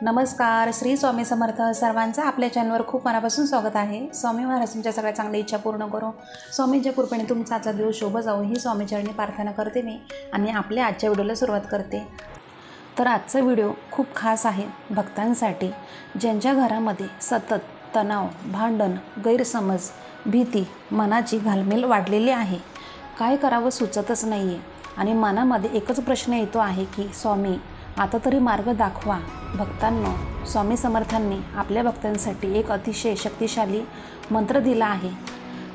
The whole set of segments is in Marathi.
नमस्कार. श्री स्वामी समर्थ. सर्वांचं आपल्या चॅनलवर खूप मनापासून स्वागत आहे. स्वामी महाराज तुमच्या सगळ्या चांगल्या इच्छा पूर्ण करो. स्वामींच्या कृपेने तुमचा आजचा दिवस शुभ जाऊ ही स्वामीचरणी प्रार्थना करते मी आणि आपल्या आजच्या व्हिडिओला सुरुवात करते. तर आजचा व्हिडिओ खूप खास आहे भक्तांसाठी, ज्यांच्या घरामध्ये सतत तणाव, भांडण, गैरसमज, भीती, मनाची घालमेल वाढलेली आहे. काय करावं सुचतच नाही आहे आणि मनामध्ये एकच प्रश्न येतो आहे की स्वामी आता तरी मार्ग दाखवा. भक्तांनो, स्वामी समर्थांनी आपल्या भक्तांसाठी एक अतिशय शक्तिशाली मंत्र दिला आहे,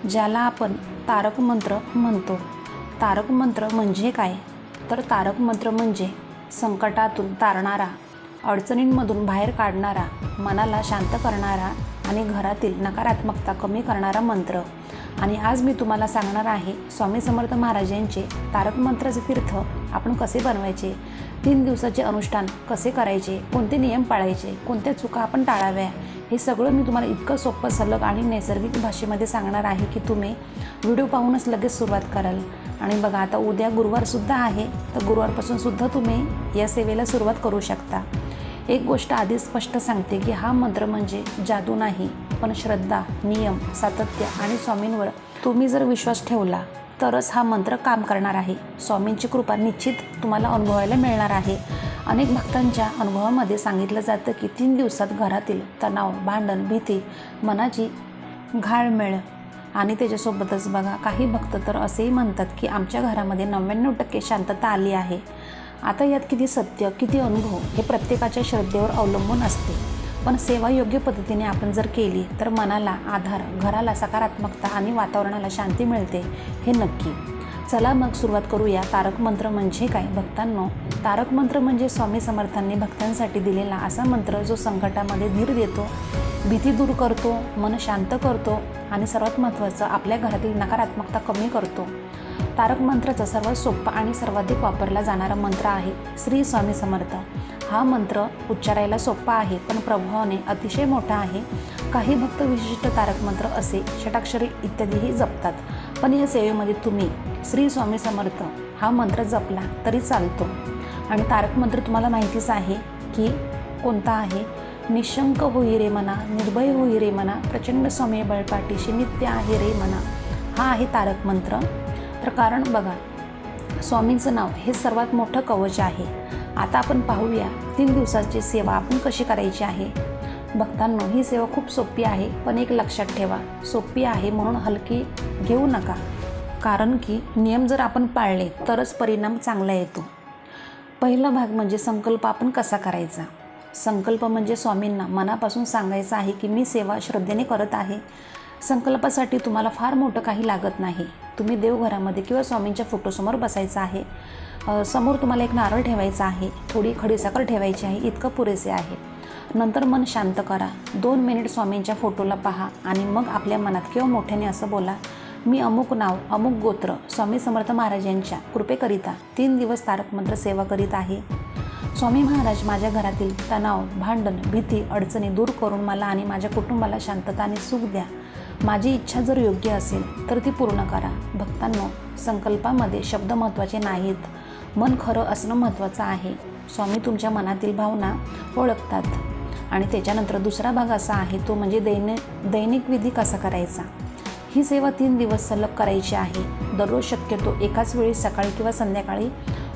ज्याला आपण तारक मंत्र म्हणतो. तारक मंत्र म्हणजे काय? तर तारक मंत्र म्हणजे संकटातून तारणारा, अडचणींमधून बाहेर काढणारा, मनाला शांत करणारा आणि घरातील नकारात्मकता कमी करणारा मंत्र. आणि आज मी तुम्हाला सांगणार आहे स्वामी समर्थ महाराज यांचे तारक मंत्राचे तीर्थ आपण कसे बनवायचे, 3 दिवसाचे अनुष्ठान कसे करायचे, कोणते नियम पाळायचे, कोणत्या चुका आपण टाळाव्या, हे सगळं मी तुम्हाला इतकं सोपं, सलग आणि नैसर्गिक भाषेमध्ये सांगणार आहे की तुम्ही व्हिडिओ पाहूनच लगेच सुरुवात कराल. आणि बघा, आता उद्या गुरुवारसुद्धा आहे, तर गुरुवारपासूनसुद्धा तुम्ही या सेवेला सुरुवात करू शकता. एक गोष्ट आधीच स्पष्ट सांगते की हा मंत्र म्हणजे जादू नाही, पण श्रद्धा, नियम, सातत्य आणि स्वामींवर तुम्ही जर विश्वास ठेवला तरच हा मंत्र काम करणार आहे. स्वामींची कृपा निश्चित तुम्हाला अनुभवायला मिळणार आहे. अनेक भक्तांच्या अनुभवामध्ये सांगितलं जातं की 3 दिवसात घरातील तणाव, भांडण, भीती, मनाची घालमेल आणि त्याच्यासोबतच बघा, काही भक्त तर असेही म्हणतात की आमच्या घरामध्ये 99% शांतता आली आहे. आता यात किती सत्य, किती अनुभव हे प्रत्येकाच्या श्रद्धेवर अवलंबून असते. पण सेवा योग्य पद्धतीने आपण जर केली तर मनाला आधार, घराला सकारात्मकता आणि वातावरणाला शांती मिळते, हे नक्की. चला मग सुरुवात करूया. तारक मंत्र म्हणजे काय? भक्तांनो, तारक मंत्र म्हणजे स्वामी समर्थांनी भक्तांसाठी दिलेला असा मंत्र जो संकटामध्ये धीर देतो, भीती दूर करतो, मन शांत करतो आणि सर्वात महत्त्वाचं आपल्या घरातील नकारात्मकता कमी करतो. तारक मंत्राचा सर्वात सोपा आणि सर्वाधिक वापरला जाणारा मंत्र आहे श्री स्वामी समर्थ. हा मंत्र उच्चारायला सोपा आहे पण प्रभावाने अतिशय मोठा आहे. काही भक्त विशिष्ट तारक मंत्र असे षटाक्षरी इत्यादीही जपतात, पण या सेवेमध्ये तुम्ही श्री स्वामी समर्थ हा मंत्र जपला तरी चालतो. आणि तारक मंत्र तुम्हाला माहितीच आहे की कोणता आहे. निशंक होई रे मना, निर्भय होई रे मना, प्रचंड स्वामी बळपाठीशी नित्य आहे रे मना, हा आहे तारक मंत्र. तर कारण बघा, स्वामींचं नाव हे सर्वात मोठं कवच आहे. आता आपण पाहूया 3 दिवसाची सेवा आपण कशी करायची आहे. भक्तांनो, ही सेवा खूप सोपी आहे, पण एक लक्षात ठेवा, सोपी आहे म्हणून हलकी घेऊ नका, कारण की नियम जर आपण पाळले तरच परिणाम चांगला येतो. पहिला भाग म्हणजे संकल्प आपण कसा करायचा. संकल्प म्हणजे स्वामींना मनापासून सांगायचं आहे की मी सेवा श्रद्धेने करत आहे. संकल्पासाठी तुम्हाला फार मोठं काही लागत नाही. तुम्ही देवघरामध्ये किंवा स्वामींच्या फोटोसमोर बसायचं आहे. समोर तुम्हाला एक नारळ ठेवायचा आहे, थोडी खडीसाखर ठेवायची आहे, इतकं पुरेसे आहे. नंतर मन शांत करा. 2 मिनिट स्वामींच्या फोटोला पहा आणि मग आपल्या मनात किंवा मोठ्याने असं बोला, मी अमुक नाव, अमुक गोत्र, स्वामी समर्थ महाराज यांच्या कृपेकरिता 3 दिवस तारक मंत्र सेवा करीत आहे. स्वामी महाराज माझ्या घरातील तणाव, भांडण, भीती, अडचणी दूर करून मला आणि माझ्या कुटुंबाला शांतता आणि सुख द्या. माझी इच्छा जर योग्य असेल तर ती पूर्ण करा. भक्तांनो, संकल्पामध्ये शब्द महत्त्वाचे नाहीत, मन खरं असणं महत्त्वाचं आहे. स्वामी तुमच्या मनातील भावना ओळखतात. आणि त्याच्यानंतर दुसरा भाग असा आहे, तो म्हणजे दैनिक विधी कसा करायचा. ही सेवा 3 दिवस सलग करायची आहे. दररोज शक्यतो एकाच वेळी सकाळी किंवा संध्याकाळी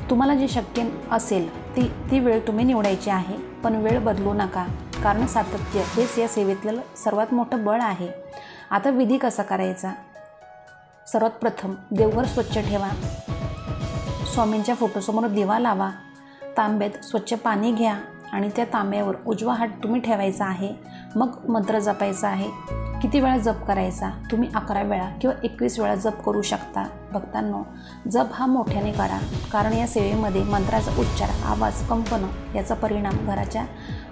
तुम्हाला जे शक्य असेल ती वेळ तुम्ही निवडायची आहे. पण वेळ बदलू नका, कारण सातत्य हेच या सेवेतलं सर्वात मोठं बळ आहे. आता विधी कसा करायचा. सर्वात प्रथम देवघर स्वच्छ ठेवा. स्वामींच्या फोटोसमोर दिवा लावा. तांब्यात स्वच्छ पाणी घ्या आणि त्या तांब्यावर उजवा हात तुम्ही ठेवायचा आहे. मग मंत्र जपायचा आहे. किती वेळा जप करायचा? तुम्ही 11 वेळा किंवा 21 वेळा जप करू शकता. भक्तांनो, जप हा मोठ्याने करा, कारण या सेवेमध्ये मंत्राचा उच्चार, आवाज, कंपन याचा परिणाम घराच्या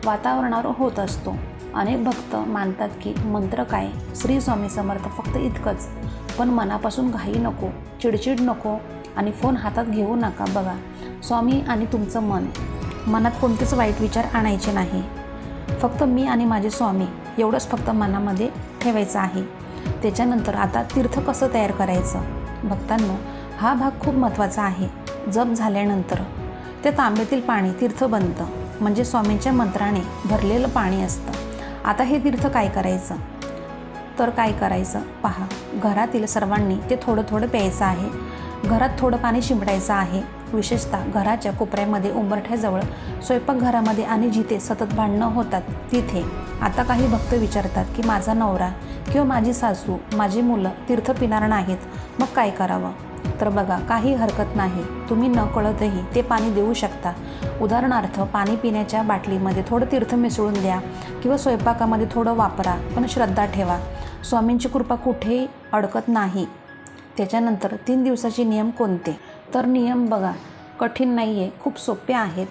वातावरणावर होत असतो. अनेक भक्त मानतात की मंत्र काय, श्री स्वामी समर्थ फक्त इतकंच. पण मनापासून घाई नको, चिडचिड नको आणि फोन हातात घेऊ नका. बघा, स्वामी आणि तुमचं मनात कोणतेच वाईट विचार आणायचे नाही. फक्त मी आणि माझे स्वामी एवढंच फक्त मनामध्ये ठेवायचं आहे. त्याच्यानंतर आता तीर्थ कसं तयार करायचं. भक्तांनो, हा भाग खूप महत्त्वाचा आहे. जप झाल्यानंतर त्या तांब्यातील पाणी तीर्थ बनतं. म्हणजे स्वामींच्या मंत्राने भरलेलं पाणी असतं. आता हे तीर्थ काय करायचं, तर काय करायचं पहा, घरातील सर्वांनी ते थोडं थोडं प्यायचं आहे. घरात थोडं पाणी शिंपडायचं आहे. विशेषतः घराच्या कोपऱ्यामध्ये, उंबरठ्याजवळ, स्वयंपाकघरामध्ये आणि जिथे सतत भांडणं होतात तिथे. आता काही भक्त विचारतात की माझा नवरा किंवा माझी सासू, माझी मुलं तीर्थ पिणार नाहीत, मग काय करावं? तर बघा, काही हरकत नाही. तुम्ही न कळतही ते पाणी देऊ शकता. उदाहरणार्थ, पाणी पिण्याच्या बाटलीमध्ये थोडं तीर्थ मिसळून द्या किंवा स्वयंपाकामध्ये थोडं वापरा, पण श्रद्धा ठेवा, स्वामींची कृपा कुठेही अडकत नाही. त्याच्यानंतर 3 दिवसाचे नियम कोणते? तर नियम बघा, कठीण नाही आहे, खूप सोपे आहेत,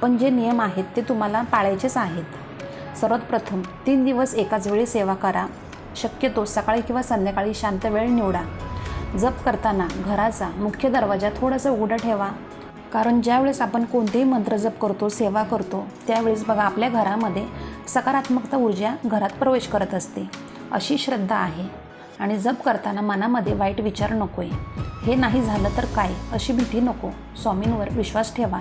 पण जे नियम आहेत ते तुम्हाला पाळायचेच आहेत. सर्वात प्रथम 3 दिवस एकाच वेळी सेवा करा. शक्यतो सकाळी किंवा संध्याकाळी शांत वेळ निवडा. जप करताना घराचा मुख्य दरवाजा थोडासा उघडा ठेवा, कारण ज्यावेळेस आपण कोणतेही मंत्र जप करतो, सेवा करतो, त्यावेळेस बघा आपल्या घरामध्ये सकारात्मकता ऊर्जा घरात प्रवेश करत असते, अशी श्रद्धा आहे. आणि जप करताना मनामध्ये वाईट विचार नको आहे. हे नाही झालं तर काय, अशी भीती नको. स्वामींवर विश्वास ठेवा.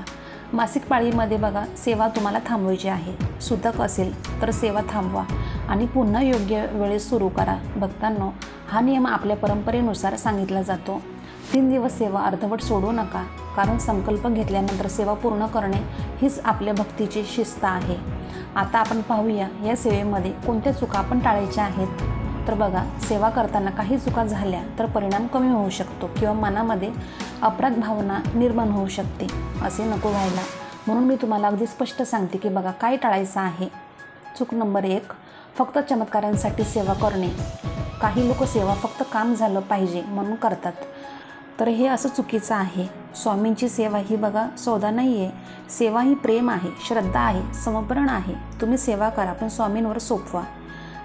मासिक पाळीमध्ये बघा, सेवा तुम्हाला थांबवायची आहे. सुतक असेल तर सेवा थांबवा आणि पुन्हा योग्य वेळेस सुरू करा. भक्तांनो, हा नियम आपल्या परंपरेनुसार सांगितला जातो. 3 दिवस सेवा अर्धवट सोडू नका, कारण संकल्प घेतल्यानंतर सेवा पूर्ण करणे हीच आपल्या भक्तीची शिस्त आहे. आता आपण पाहूया या सेवेमध्ये कोणत्या चुका आपण टाळायच्या आहेत. तर बघा, सेवा करताना काही चुका झाल्या तर परिणाम कमी होऊ शकतो किंवा मनामध्ये अपराध भावना निर्माण होऊ शकते. असे नको व्हायला, म्हणून मी तुम्हाला अगदी स्पष्ट सांगते की बघा काय टाळायचं आहे. चूक नंबर 1, फक्त चमत्कारांसाठी सेवा करणे. काही लोक सेवा फक्त काम झालं पाहिजे म्हणून करतात, तर हे असं चुकीचं आहे. स्वामींची सेवा ही बघा सौदा नाही आहे. सेवा ही प्रेम आहे, श्रद्धा आहे, समर्पण आहे. तुम्ही सेवा करा, पण स्वामींवर सोपवा.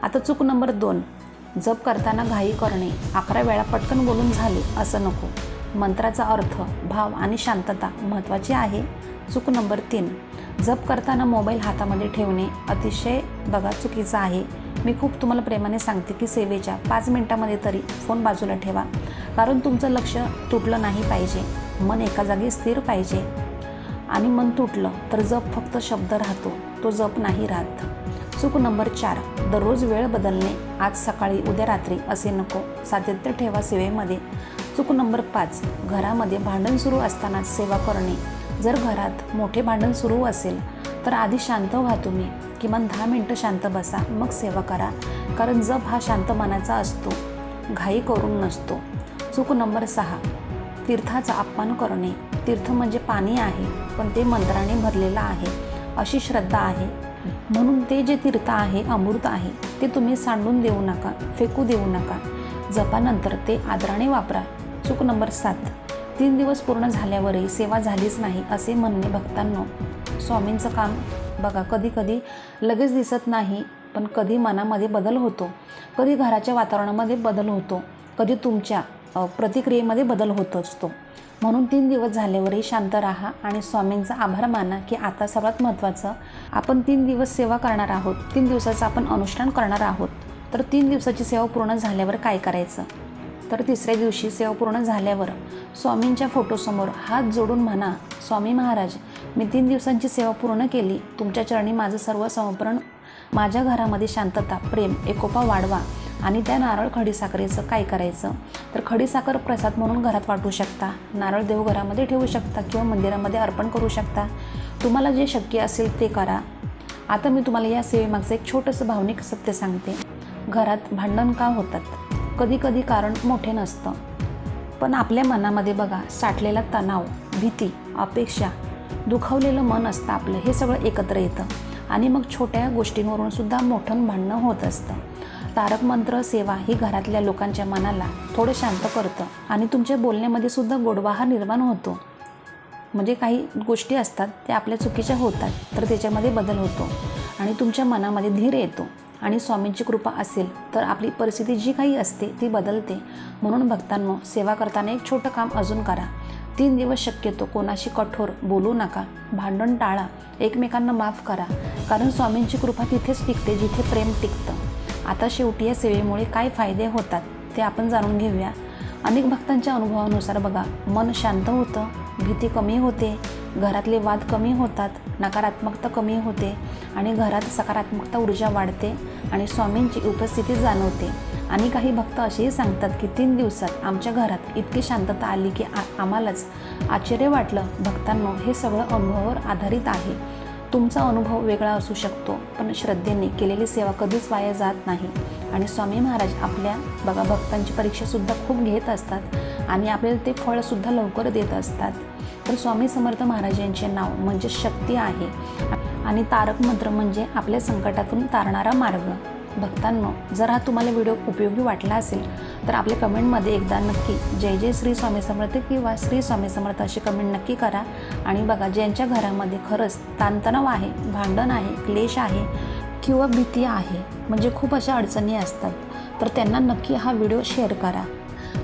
आता चूक नंबर 2, जप करताना घाई करणे. 11 वेळा पटकन बोलून झाले असं नको. मंत्राचा अर्थ, भाव आणि शांतता महत्त्वाची आहे. चूक नंबर 3, जप करताना मोबाईल हातामध्ये ठेवणे अतिशय बघा चुकीचं आहे. मी खूप तुम्हाला प्रेमाने सांगते की सेवेच्या 5 मिनिटामध्ये तरी फोन बाजूला ठेवा, कारण तुमचं लक्ष तुटलं नाही पाहिजे. मन एका जागी स्थिर पाहिजे. आणि मन तुटलं तर जप फक्त शब्द राहतो, तो जप नाही राहत. चूक नंबर 4, दररोज वेळ बदलणे. आज सकाळी, उद्या रात्री असे नको. सातत्य ठेवा सेवेमध्ये. चूक नंबर 5, घरामध्ये भांडण सुरू असताना सेवा करणे. जर घरात मोठे भांडण सुरू असेल तर आधी शांत व्हा तुम्ही. किमान 10 मिनटं शांत बसा, मग सेवा करा, कारण जप हा शांत मनाचा असतो, घाई करून नसतो. चूक नंबर 6, तीर्थाचा अपमान करणे. तीर्थ म्हणजे पाणी आहे, पण ते मंत्राने भरलेलं आहे, अशी श्रद्धा आहे. म्हणून ते जे तीर्थ आहे, अमृत आहे, ते तुम्ही सांडून देऊ नका, फेकू देऊ नका. जपानंतर ते आदराने वापरा. चूक नंबर 7, 3 दिवस पूर्ण झाल्यावरही सेवा झालीच नाही असे म्हणणे. भक्तांनो, स्वामींचं काम बघा कधी कधी लगेच दिसत नाही, पण कधी मनामध्ये बदल होतो, कधी घराच्या वातावरणामध्ये बदल होतो, कधी तुमच्या प्रतिक्रियेमध्ये बदल होत असतो. म्हणून 3 दिवस झाल्यावरही शांत राहा आणि स्वामींचा आभार माना की आता सर्वात महत्त्वाचं, आपण 3 दिवस सेवा करणार आहोत, 3 दिवसाचं आपण अनुष्ठान करणार आहोत. तर 3 दिवसाची सेवा पूर्ण झाल्यावर काय करायचं? तर तिसऱ्या दिवशी सेवा पूर्ण झाल्यावर स्वामींच्या फोटोसमोर हात जोडून म्हणा, स्वामी महाराज, मी 3 दिवसांची सेवा पूर्ण केली. तुमच्या चरणी माझं सर्व समर्पण. माझ्या घरामध्ये शांतता, प्रेम, एकोपा वाढवा. आणि त्या नारळ खडीसाखरेचं काय करायचं? तर खडीसाखर प्रसाद म्हणून घरात वाटू शकता, नारळ देवघरामध्ये ठेवू शकता किंवा मंदिरामध्ये अर्पण करू शकता. तुम्हाला जे शक्य असेल ते करा. आता मी तुम्हाला या सेवेमागचं एक छोटंसं भावनिक सत्य सांगते. घरात भांडण का होतात? कधी कधी कारण मोठे नसतं, पण आपल्या मनामध्ये बघा साठलेला तणाव, भीती, अपेक्षा, दुखावलेलं मन असतं आपलं, हे सगळं एकत्र येतं आणि मग छोट्या गोष्टींवरून सुद्धा मोठं भांडणं होत असतं. तारक मंत्र सेवा ही घरातल्या लोकांच्या मनाला थोडं शांत करतं आणि तुमच्या बोलण्यामध्ये सुद्धा गोडवा निर्माण होतो. म्हणजे काही गोष्टी असतात त्या आपल्या चुकीच्या होतात, तर त्याच्यामध्ये बदल होतो आणि तुमच्या मनामध्ये धीर येतो. आणि स्वामींची कृपा असेल तर आपली परिस्थिती जी काही असते ती बदलते. म्हणून भक्तांनो, सेवा करताना एक छोटं काम अजून करा. 3 दिवस शक्यतो कोणाशी कठोर बोलू नका, भांडण टाळा, एकमेकांना माफ करा, कारण स्वामींची कृपा तिथेच टिकते जिथे प्रेम टिकतं. आता शेवटी या सेवेमुळे काय फायदे होतात ते आपण जाणून घेऊया. अनेक भक्तांच्या अनुभवानुसार बघा, मन शांत होतं, भीती कमी होते, घरातले वाद कमी होतात, नकारात्मकता कमी होते आणि घरात सकारात्मकता ऊर्जा वाढते आणि स्वामींची उपस्थिती जाणवते. आणि काही भक्त असेही सांगतात की 3 दिवसात आमच्या घरात इतकी शांतता आली की आम्हालाच आश्चर्य वाटलं. भक्तांनो, हे सगळं अनुभवावर आधारित आहे. तुमचा अनुभव वेगळा असू शकतो, पण श्रद्धेने केलेली सेवा कधीच वाया जात नाही. आणि स्वामी महाराज आपल्या भक्तांची परीक्षासुद्धा खूप घेत असतात आणि आपल्याला ते फळसुद्धा लवकर देत असतात. तर स्वामी समर्थ महाराज यांचे नाव म्हणजे शक्ती आहे आणि तारक मंत्र म्हणजे आपल्या संकटातून तारणारा मार्ग. भक्तांनो, जर हा तुम्हाला व्हिडिओ उपयोगी वाटला असेल तर आपल्या कमेंटमध्ये एकदा नक्की जय जय श्री स्वामी समर्थ किंवा श्री स्वामी समर्थ अशी कमेंट नक्की करा. आणि बघा, ज्यांच्या घरामध्ये खरंच ताणतणाव आहे, भांडण आहे, क्लेश आहे किंवा भीती आहे, म्हणजे खूप अशा अडचणी असतात, तर त्यांना नक्की हा व्हिडिओ शेअर करा.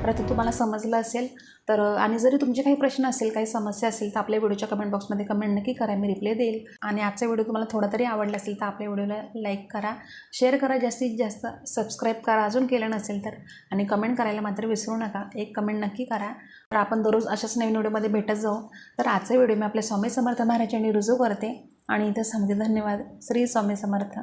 तर ते तुम्हाला समजलं असेल तर. आणि जरी तुमचे काही प्रश्न असेल, काही समस्या असेल तर आपल्या व्हिडिओच्या कमेंट बॉक्समध्ये कमेंट नक्की करा, मी रिप्लाय देईल. आणि आजचा व्हिडिओ तुम्हाला थोडा तरी आवडला असेल तर आपल्या व्हिडिओला लाईक करा, शेअर करा, जास्तीत जास्त सबस्क्राईब करा अजून केलं नसेल तर. आणि कमेंट करायला मात्र विसरू नका, एक कमेंट नक्की करा. तर आपण दररोज अशाच नवीन व्हिडिओमध्ये भेटत जाऊ. तर आजचा व्हिडिओ मी आपल्या स्वामी समर्थ महाराजांनी रुजू करते आणि इथं सांगते धन्यवाद. श्री स्वामी समर्थ.